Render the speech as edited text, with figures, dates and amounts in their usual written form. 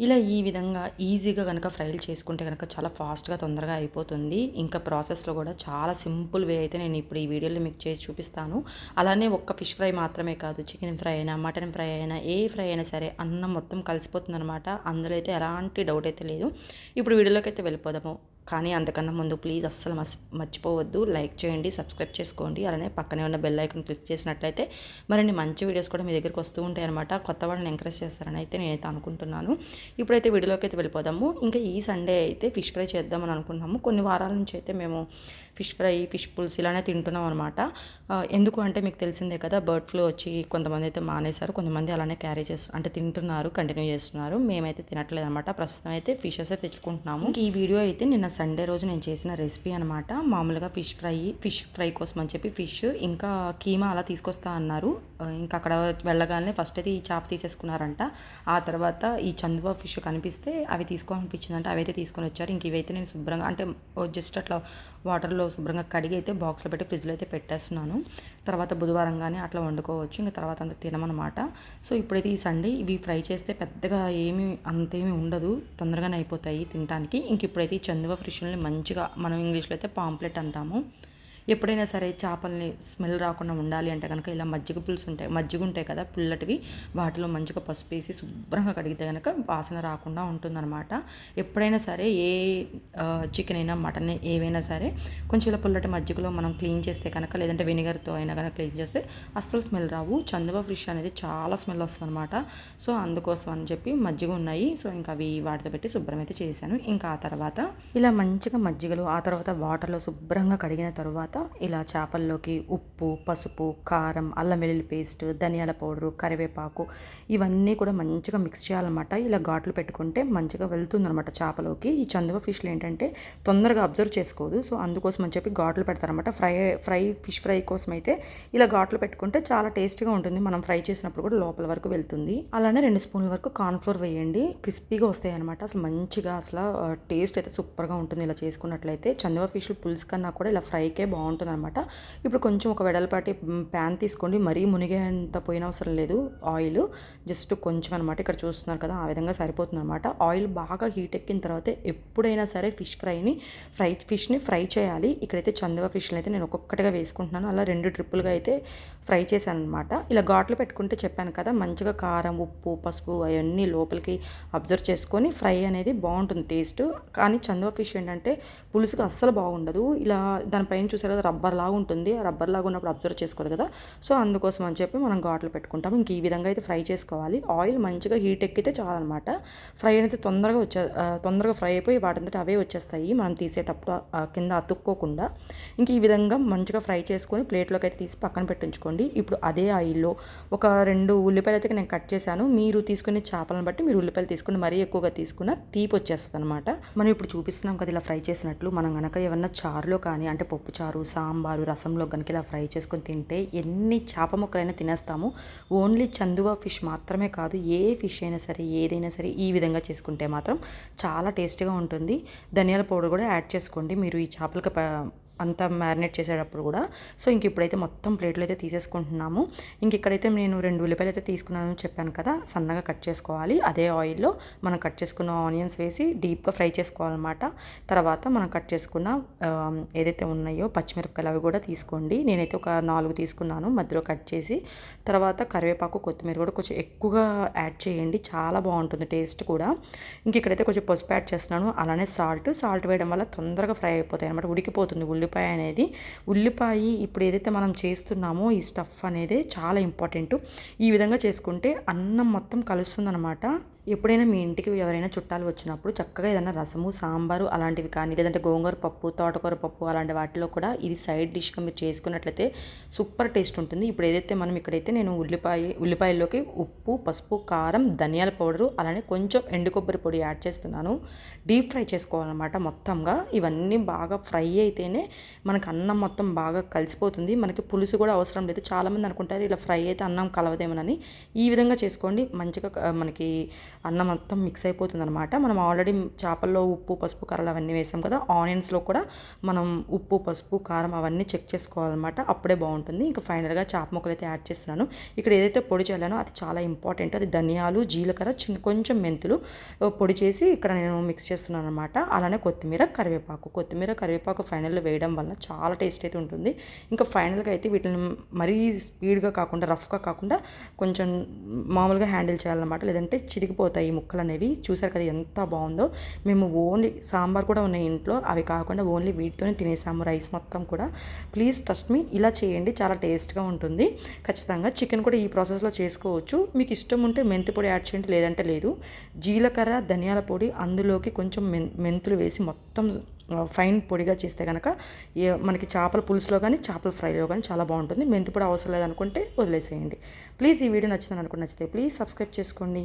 ఇలా ఈ విధంగా ఈజీగా కనుక ఫ్రైలు చేసుకుంటే కనుక చాలా ఫాస్ట్‌గా తొందరగా అయిపోతుంది. ఇంకా ప్రాసెస్‌లో కూడా చాలా సింపుల్ వే అయితే నేను ఇప్పుడు ఈ వీడియోలో మీకు చేసి చూపిస్తాను. అలానే ఒక్క ఫిష్ ఫ్రై మాత్రమే కాదు, చికెన్ ఫ్రై అయినా, మటన్ ఫ్రై అయినా, ఏ ఫ్రై అయినా సరే అన్నం మొత్తం కలిసిపోతుందనమాట. అందులో అయితే ఎలాంటి డౌట్ అయితే లేదు. ఇప్పుడు వీడియోలోకి అయితే వెళ్ళిపోదాము. కానీ అంతకన్నా ముందు ప్లీజ్ అస్సలు మర్చిపోవద్దు, లైక్ చేయండి, సబ్స్క్రైబ్ చేసుకోండి. అలానే పక్కనే ఉన్న బెల్ ఐకాన్ క్లిక్ చేసినట్లయితే మరిన్ని మంచి వీడియోస్ కూడా మీ దగ్గరికి వస్తూ ఉంటాయి అనమాట. కొత్త వాళ్ళని ఎంకరేజ్ చేస్తారని అయితే నేనైతే అనుకుంటున్నాను. ఇప్పుడైతే వీడియోలోకి అయితే వెళ్ళిపోదాము. ఇంకా ఈ సండే అయితే ఫిష్ ఫ్రై చేద్దామని అనుకుంటున్నాము. కొన్ని వారాల నుంచి అయితే మేము ఫిష్ ఫ్రై, ఫిష్ పులుసు ఇలానే తింటున్నాం అనమాట. ఎందుకు అంటే మీకు తెలిసిందే కదా, బర్డ్ ఫ్లూ వచ్చి కొంతమంది అయితే మానేశారు, కొంతమంది అలానే క్యారీ అంటే తింటున్నారు, కంటిన్యూ చేస్తున్నారు. మేమైతే తినట్లేదు అనమాట. ప్రస్తుతం అయితే ఫిషెస్ తిచ్చుకుంటున్నాము. ఈ వీడియో అయితే నిన్న సండే రోజు నేను చేసిన రెసిపీ అనమాట. మామూలుగా ఫిష్ ఫ్రై కోసం అని చెప్పి ఫిష్ ఇంకా కీమా అలా తీసుకొస్తా అన్నారు. ఇంకా అక్కడ వెళ్ళగానే ఫస్ట్ అయితే ఈ చేప తీసేసుకున్నారంట. ఆ తర్వాత ఈ చందువా ఫిష్ కనిపిస్తే అవి తీసుకోవాలనిపించిందంట, అవి అయితే తీసుకొని వచ్చారు. ఇంక ఇవైతే నేను శుభ్రంగా అంటే జస్ట్ అట్లా వాటర్లో శుభ్రంగా కడిగి అయితే బాక్స్లో పెట్టి ఫ్రిడ్జ్లో అయితే పెట్టేస్తున్నాను. తర్వాత బుధవారం కానీ అట్లా వండుకోవచ్చు. ఇంకా తర్వాత అంతా తినమనమాట. సో ఇప్పుడైతే ఈ సండే ఇవి ఫ్రై చేస్తే పెద్దగా అంతేమీ ఉండదు, తొందరగానే అయిపోతాయి తినడానికి. ఇంక ఇప్పుడైతే ఈ చందువా ఫిష్ని మంచిగా మనం ఇంగ్లీష్లో అయితే పాంప్లెట్ అంటాము. ఎప్పుడైనా సరే చేపల్ని స్మెల్ రాకుండా ఉండాలి అంటే కనుక ఇలా మజ్జిగ ఉంటాయి కదా పుల్లటివి, వాటిలో మంచిగా పసుపు వేసి శుభ్రంగా కడిగితే కనుక వాసన రాకుండా ఉంటుందన్నమాట. ఎప్పుడైనా సరే ఏ చికెన్ అయినా మటన్ ఏవైనా సరే కొంచెం ఇలా పుల్లటి మజ్జిగలో మనం క్లీన్ చేస్తే కనుక, లేదంటే వెనిగర్తో అయినా కనుక క్లీన్ చేస్తే అస్సలు స్మెల్ రావు. చందువా ఫిష్ అనేది చాలా స్మెల్ వస్తుంది అనమాట. సో అందుకోసం అని చెప్పి మజ్జిగ ఉన్నాయి. సో ఇంకా అవి వాటితో పెట్టి శుభ్రం అయితే చేశాను. ఇంకా ఆ తర్వాత ఇలా మంచిగా మజ్జిగలు, ఆ తర్వాత వాటర్లో శుభ్రంగా కడిగిన తర్వాత ఇలా చేపల్లోకి ఉప్పు, పసుపు, కారం, అల్లం వెల్లుల్లి పేస్ట్, ధనియాల పౌడరు, కరివేపాకు ఇవన్నీ కూడా మంచిగా మిక్స్ చేయాలన్నమాట. ఇలా ఘాట్లు పెట్టుకుంటే మంచిగా వెళ్తుందన్నమాట చేపలోకి. ఈ చందువా ఫిష్లు ఏంటంటే తొందరగా అబ్జర్వ్ చేసుకోదు. సో అందుకోసం అని చెప్పి ఘాట్లు పెడతారనమాట. ఫిష్ ఫ్రై కోసం అయితే ఇలా ఘాట్లు పెట్టుకుంటే చాలా టేస్టీగా ఉంటుంది. మనం ఫ్రై చేసినప్పుడు కూడా లోపల వరకు వెళ్తుంది. అలానే 2 స్పూన్ల వరకు కార్న్ఫ్లోర్ వేయండి, క్రిస్పీగా వస్తాయి అనమాట. అసలు మంచిగా టేస్ట్ అయితే సూపర్గా ఉంటుంది ఇలా చేసుకున్నట్లయితే. చందువా ఫిష్లు పులుసు కన్నా కూడా ఇలా ఫ్రైకే బాగుంటుంది అనమాట. ఇప్పుడు కొంచెం ఒక వెడల్పాటి ప్యాన్ తీసుకోండి. మరీ మునిగేంత పోయిన అవసరం లేదు ఆయిల్, జస్ట్ కొంచెం అనమాట. ఇక్కడ చూస్తున్నారు కదా, ఆ విధంగా సరిపోతుంది అనమాట. ఆయిల్ బాగా హీట్ ఎక్కిన తర్వాత ఎప్పుడైనా సరే ఫిష్ని ఫ్రై చేయాలి. ఇక్కడైతే చందువా ఫిష్ని అయితే నేను ఒక్కొక్కటిగా వేసుకుంటున్నాను. అలా 2 ట్రిప్పులుగా అయితే ఫ్రై చేశాను అనమాట. ఇలా ఘాట్లు పెట్టుకుంటే చెప్పాను కదా, మంచిగా కారం, ఉప్పు, పసుపు అవన్నీ లోపలికి అబ్జర్వ్ చేసుకొని ఫ్రై అనేది బాగుంటుంది టేస్ట్. కానీ చందువా ఫిష్ ఏంటంటే పులుసుగా అస్సలు బాగుండదు. ఇలా దానిపైన చూసారు కదా, రబ్బర్ లాగా ఉంటుంది. ఆ రబ్బర్ లాగా ఉన్నప్పుడు అబ్జర్వ్ చేసుకోదు కదా. సో అందుకోసం అని చెప్పి మనం ఘాట్లు పెట్టుకుంటాం. ఇంక ఈ విధంగా అయితే ఫ్రై చేసుకోవాలి. ఆయిల్ మంచిగా హీట్ ఎక్కితే చాలన్నమాట. ఫ్రై అనేది తొందరగా ఫ్రై అయిపోయి వాటింతట అవే వచ్చేస్తాయి మనం తీసేటప్పుడు కింద అతుక్కోకుండా. ఇంక ఈ విధంగా మంచిగా ఫ్రై చేసుకొని ప్లేట్లోకి అయితే తీసి పక్కన పెట్టించుకోండి. ఇప్పుడు అదే ఆయిల్లో ఒక 2 ఉల్లిపాయలు అయితే నేను కట్ చేశాను. మీరు తీసుకునే చేపలను బట్టి మీరు ఉల్లిపాయలు తీసుకుని మరీ ఎక్కువగా తీసుకున్న తీపి వచ్చేస్తుంది అనమాట. మనం ఇప్పుడు చూపిస్తున్నాం కదా ఇలా ఫ్రై చేసినట్లు. మనం కనుక ఏమన్నా చారులో కానీ అంటే పప్పు చారు, సాంబారు, రసంలో కనుక ఇలా ఫ్రై చేసుకొని తింటే ఎన్ని చేప ముక్కలైనా తినేస్తాము. ఓన్లీ చందువా ఫిష్ మాత్రమే కాదు, ఏ ఫిష్ అయినా సరే ఏదైనా సరే ఈ విధంగా చేసుకుంటే మాత్రం చాలా టేస్టీగా ఉంటుంది. ధనియాల పౌడర్ కూడా యాడ్ చేసుకోండి మీరు ఈ చేపలకి అంతా మ్యారినేట్ చేసేటప్పుడు కూడా. సో ఇంక ఇప్పుడైతే మొత్తం ప్లేట్లో అయితే తీసేసుకుంటున్నాము. ఇంక ఇక్కడైతే నేను 2 ఉల్లిపాయలు అయితే తీసుకున్నాను చెప్పాను కదా, సన్నగా కట్ చేసుకోవాలి. అదే ఆయిల్లో మనం కట్ చేసుకున్న ఆనియన్స్ వేసి డీప్గా ఫ్రై చేసుకోవాలన్నమాట. తర్వాత మనం కట్ చేసుకున్న ఏదైతే ఉన్నాయో పచ్చిమిరపకాయలు అవి కూడా తీసుకోండి. నేనైతే ఒక 4 తీసుకున్నాను మధ్యలో కట్ చేసి. తర్వాత కరివేపాకు, కొత్తిమీర కూడా కొంచెం ఎక్కువగా యాడ్ చేయండి, చాలా బాగుంటుంది టేస్ట్ కూడా. ఇంక ఇక్కడైతే కొంచెం పసుపు యాడ్ చేస్తున్నాను. అలానే సాల్ట్ వేయడం వల్ల తొందరగా ఫ్రై అయిపోతాయి అనమాట, ఉడికిపోతుంది ఉల్లిపాయ అనేది. ఇప్పుడు ఏదైతే మనం చేస్తున్నామో ఈ స్టఫ్ అనేది చాలా ఇంపార్టెంట్. ఈ విధంగా చేసుకుంటే అన్నం మొత్తం కలుస్తుంది అనమాట. ఎప్పుడైనా మీ ఇంటికి ఎవరైనా చుట్టాలు వచ్చినప్పుడు చక్కగా ఏదైనా రసము, సాంబారు అలాంటివి కానీ, లేదంటే గోంగూర పప్పు, తోటకూర పప్పు అలాంటి వాటిలో కూడా ఇది సైడ్ డిష్గా మీరు చేసుకున్నట్లయితే సూపర్ టేస్ట్ ఉంటుంది. ఇప్పుడు ఏదైతే ఇక్కడైతే నేను ఉల్లిపాయల్లోకి ఉప్పు, పసుపు, కారం, ధనియాల పౌడరు అలానే కొంచెం ఎండు కొబ్బరి పొడి యాడ్ చేస్తున్నాను. డీప్ ఫ్రై చేసుకోవాలన్నమాట మొత్తంగా. ఇవన్నీ బాగా ఫ్రై అయితేనే మనకు అన్నం మొత్తం బాగా కలిసిపోతుంది. మనకి పులుసు కూడా అవసరం లేదు. చాలామంది అనుకుంటారు ఇలా ఫ్రై అయితే అన్నం కలవదేమోనని. ఈ విధంగా చేసుకోండి. మంచిగా మనకి అన్నం మొత్తం మిక్స్ అయిపోతుంది అనమాట. మనం ఆల్రెడీ చేపల్లో ఉప్పు పసుపు కారాలు అవన్నీ వేసాం కదా, ఆనియన్స్లో కూడా మనం ఉప్పు పసుపు కారం అవన్నీ చెక్ చేసుకోవాలన్నమాట. అప్పుడే బాగుంటుంది. ఇంకా ఫైనల్గా చేప ముక్కలు అయితే యాడ్ చేస్తున్నాను. ఇక్కడ ఏదైతే పొడి చేయాలనో అది చాలా ఇంపార్టెంట్. అది ధనియాలు జీలకర్ర కొంచెం మెంతులు పొడి చేసి ఇక్కడ నేను మిక్స్ చేస్తున్నాను అనమాట. అలానే కొత్తిమీర కరివేపాకు ఫైనల్లో వేయడం వల్ల చాలా టేస్ట్ అయితే ఉంటుంది. ఇంకా ఫైనల్గా అయితే వీటిని మరీ స్పీడ్గా కాకుండా రఫ్గా కాకుండా కొంచెం మామూలుగా హ్యాండిల్ చేయాలన్నమాట, లేదంటే చిరిగిపోతాయి ఈ ముక్కలు అనేవి. చూసారు కదా ఎంత బాగుందో. మేము ఓన్లీ సాంబార్ కూడా ఉన్నాయి ఇంట్లో, అవి కాకుండా ఓన్లీ వీటితోనే తినేసాము రైస్ మొత్తం కూడా. ప్లీజ్ ట్రస్ట్ మీ, ఇలా చేయండి, చాలా టేస్ట్గా ఉంటుంది. ఖచ్చితంగా చికెన్ కూడా ఈ ప్రాసెస్లో చేసుకోవచ్చు. మీకు ఇష్టం ఉంటే మెంతి పొడి యాడ్ చేయండి, లేదంటే లేదు. జీలకర్ర ధనియాల పొడి అందులోకి కొంచెం మెంతులు వేసి మొత్తం ఫైన్ పొడిగా చేస్తే కనుక మనకి చేపల పులుసులో కానీ చేపల ఫ్రైలో కానీ చాలా బాగుంటుంది. మెంతి పొడి అవసరం లేదనుకుంటే వదిలేసేయండి. ప్లీజ్ ఈ వీడియో నచ్చితే ప్లీజ్ సబ్స్క్రైబ్ చేసుకోండి.